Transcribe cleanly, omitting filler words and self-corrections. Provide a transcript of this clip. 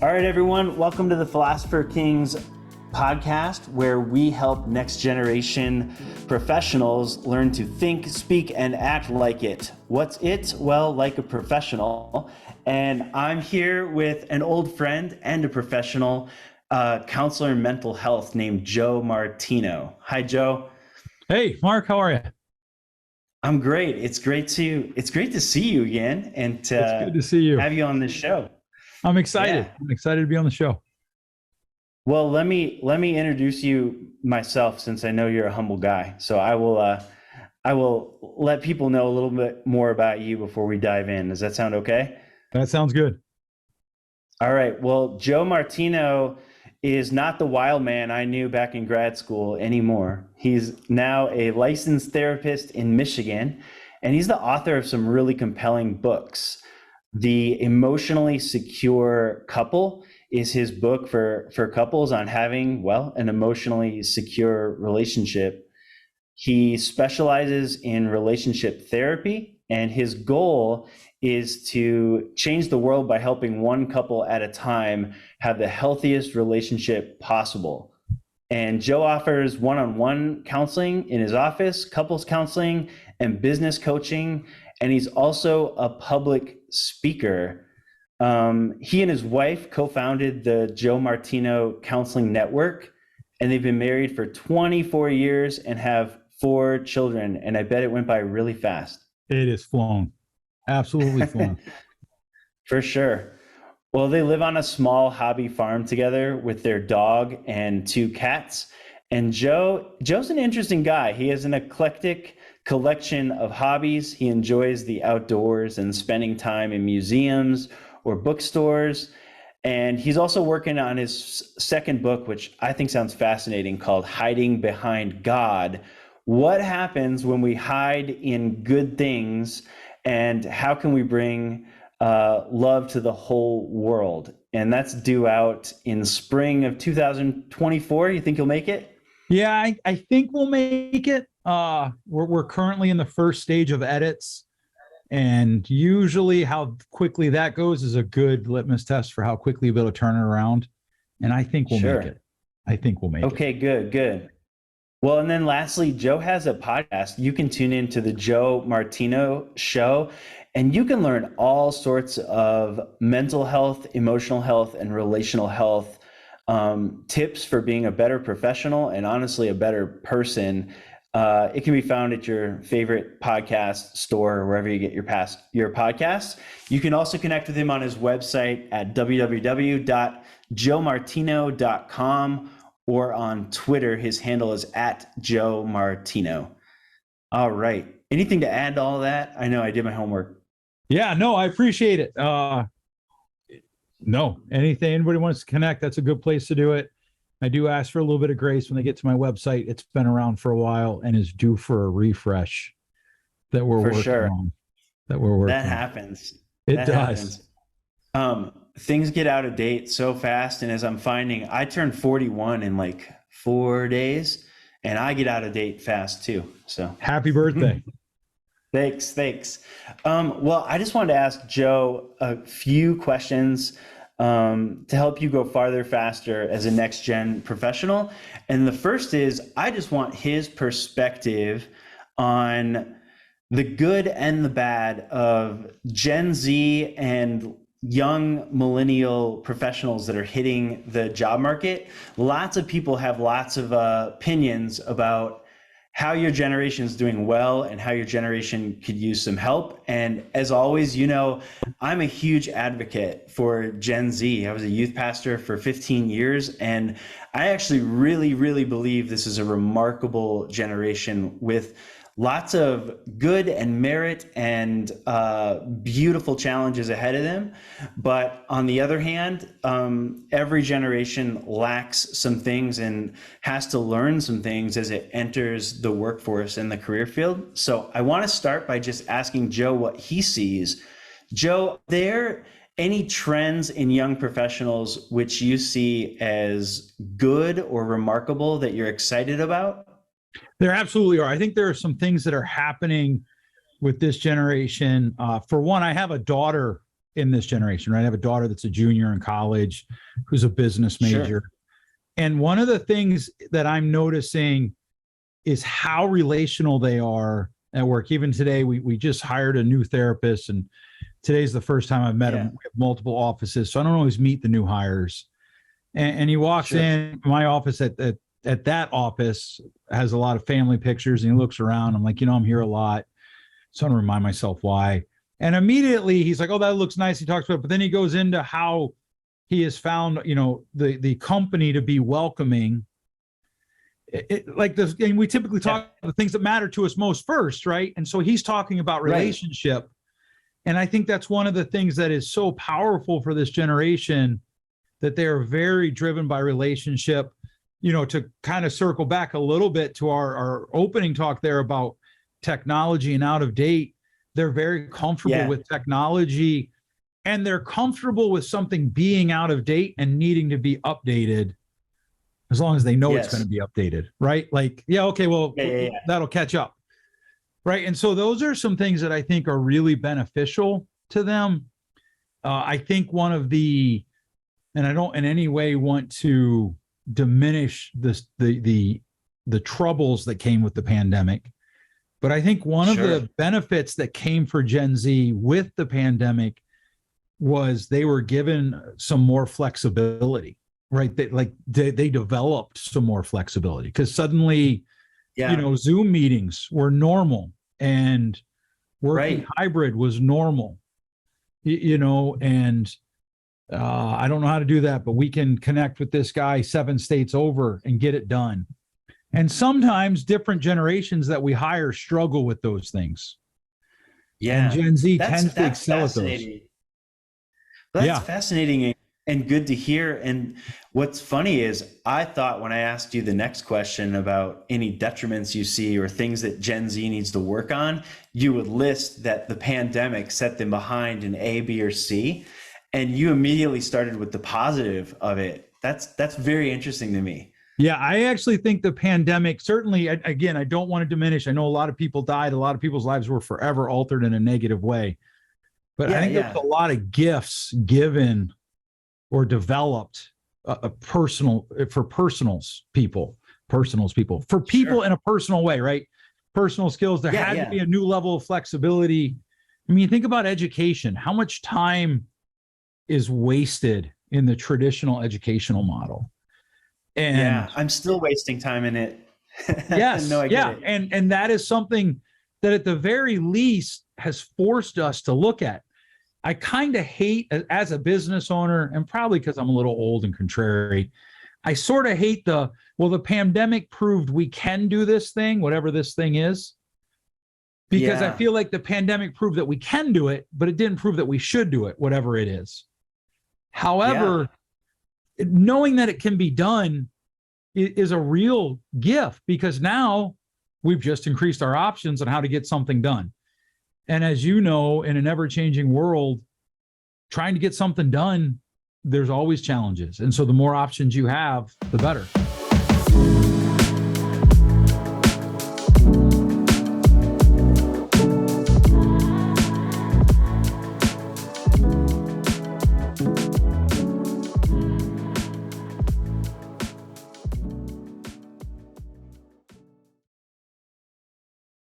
All right, everyone, welcome to the Philosopher Kings podcast, where we help next generation professionals learn to think, speak, and act like it. What's it? Well, like a professional. And I'm here with an old friend and a professional counselor in mental health named Joe Martino. Hi, Joe. Hey, Mark, how are you? I'm great. It's great to see you again and It's good to see you. have you on this show. I'm excited. Yeah. I'm excited to be on the show. Well, let me introduce you myself, since I know you're a humble guy. So I will let people know a little bit more about you before we dive in. Does that sound okay? That sounds good. All right. Well, Joe Martino is not the wild man I knew back in grad school anymore. He's now a licensed therapist in Michigan, and he's the author of some really compelling books. The Emotionally Secure Couple is his book for couples on having, well, an emotionally secure relationship. He specializes in relationship therapy, and his goal is to change the world by helping one couple at a time have the healthiest relationship possible. And Joe offers one-on-one counseling in his office, couples counseling, and business coaching. And he's also a public speaker. He and his wife co-founded the Joe Martino Counseling Network, and they've been married for 24 years and have 4 children. And I bet it went by really fast. It is flown. Absolutely flown. For sure. Well, they live on a small hobby farm together with their dog and 2 cats. And Joe's an interesting guy. He has an eclectic collection of hobbies. He enjoys the outdoors and spending time in museums or bookstores. And he's also working on his second book, which I think sounds fascinating, called Hiding Behind God. What happens when we hide in good things, and how can we bring love to the whole world? And that's due out in spring of 2024. You think you'll make it? Yeah, I think we'll make it. We're currently in the first stage of edits, and usually how quickly that goes is a good litmus test for how quickly we'll be able to turn it around. And I think we'll make it. I think we'll make it. Okay, good. Well, and then lastly, Joe has a podcast. You can tune into the Joe Martino Show, and you can learn all sorts of mental health, emotional health, and relational health tips for being a better professional and honestly a better person. It can be found at your favorite podcast store or wherever you get your podcasts. You can also connect with him on his website at www.joemartino.com, or on Twitter. His handle is @JoeMartino. All right. Anything to add to all that? I know I did my homework. Yeah, no, I appreciate it. No, anybody wants to connect, that's a good place to do it. I do ask for a little bit of grace when they get to my website. It's been around for a while and is due for a refresh that we're working on. That happens. It does. Things get out of date so fast. And as I'm finding, I turned 41 in like 4 days, and I get out of date fast too. So happy birthday. Thanks. Well, I just wanted to ask Joe a few questions to help you go farther, faster as a next gen professional. And the first is, I just want his perspective on the good and the bad of Gen Z and young millennial professionals that are hitting the job market. Lots of people have lots of opinions about how your generation is doing well and how your generation could use some help. And as always, I'm a huge advocate for Gen Z. I was a youth pastor for 15 years, and I actually really, really believe this is a remarkable generation with lots of good and merit and beautiful challenges ahead of them. But on the other hand, every generation lacks some things and has to learn some things as it enters the workforce and the career field. So I want to start by just asking Joe what he sees. Joe, are there any trends in young professionals which you see as good or remarkable that you're excited about? There absolutely are. I think there are some things that are happening with this generation. For one, I have a daughter in this generation, right? I have a daughter that's a junior in college who's a business major. Sure. And one of the things that I'm noticing is how relational they are at work. Even today, we just hired a new therapist, and today's the first time I've met him. We have multiple offices, so I don't always meet the new hires. And he walks in my office at that office, has a lot of family pictures, and he looks around. I'm like, I'm here a lot. So I don't remind myself why. And immediately he's like, oh, that looks nice. He talks about it, but then he goes into how he has found, the company to be welcoming. Like this, and we typically talk about the things that matter to us most first, right? And so he's talking about relationship. Right. And I think that's one of the things that is so powerful for this generation, that they're very driven by relationship. To kind of circle back a little bit to our opening talk there about technology and out of date, they're very comfortable with technology, and they're comfortable with something being out of date and needing to be updated, as long as they know it's going to be updated, right? Like, that'll catch up, right? And so those are some things that I think are really beneficial to them. I think one of the, and I don't in any way want to diminish the troubles that came with the pandemic, but I think one of the benefits that came for Gen Z with the pandemic was they were given some more flexibility, right? They developed some more flexibility, because suddenly, Zoom meetings were normal, and working hybrid was normal, and I don't know how to do that, but we can connect with this guy 7 states over and get it done. And sometimes different generations that we hire struggle with those things. Yeah. And Gen Z tends to excel at those. That's fascinating and good to hear. And what's funny is, I thought when I asked you the next question about any detriments you see or things that Gen Z needs to work on, you would list that the pandemic set them behind in A, B, or C. And you immediately started with the positive of it. That's very interesting to me. Yeah, I actually think the pandemic, certainly, again, I don't want to diminish. I know a lot of people died. A lot of people's lives were forever altered in a negative way. But I think there's a lot of gifts given or developed for personals people in a personal way, right? Personal skills. There had to be a new level of flexibility. I mean, think about education. How much time is wasted in the traditional educational model? And I'm still wasting time in it. Yes. And that is something that at the very least has forced us to look at. I kind of hate, as a business owner, and probably because I'm a little old and contrary, I sort of hate the pandemic proved we can do this thing, whatever this thing is, because I feel like the pandemic proved that we can do it, but it didn't prove that we should do it, whatever it is. However, knowing that it can be done is a real gift, because now we've just increased our options on how to get something done. And as you know, in an ever-changing world, trying to get something done, there's always challenges. And so the more options you have, the better.